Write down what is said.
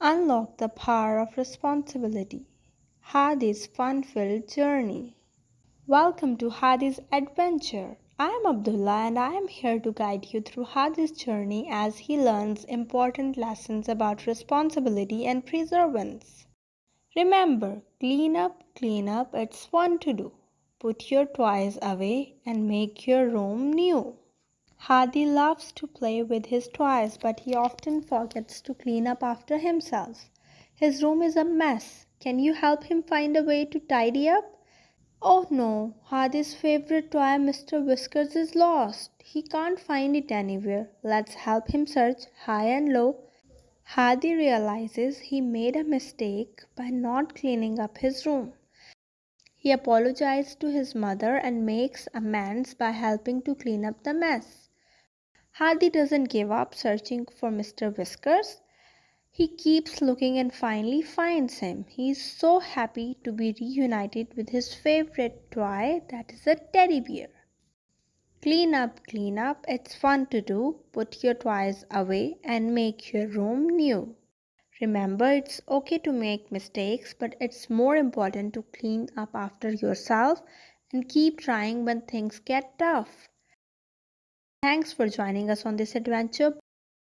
Unlock the power of responsibility. Hadi's fun-filled journey. Welcome to Hadi's adventure. I am Abdullah and I am here to guide you through Hadi's journey as he learns important lessons about responsibility and perseverance. Remember, clean up, it's fun to do. Put your toys away and make your room new. Hadi loves to play with his toys, but he often forgets to clean up after himself. His room is a mess. Can you help him find a way to tidy up? Oh no, Hadi's favorite toy, Mr. Whiskers, is lost. He can't find it anywhere. Let's help him search high and low. Hadi realizes he made a mistake by not cleaning up his room. He apologizes to his mother and makes amends by helping to clean up the mess. Hadi doesn't give up searching for Mr. Whiskers. He keeps looking and finally finds him. He is so happy to be reunited with his favorite toy, that is a teddy bear. Clean up, it's fun to do. Put your toys away and make your room new. Remember, it's okay to make mistakes, but it's more important to clean up after yourself and keep trying when things get tough. Thanks for joining us on this adventure.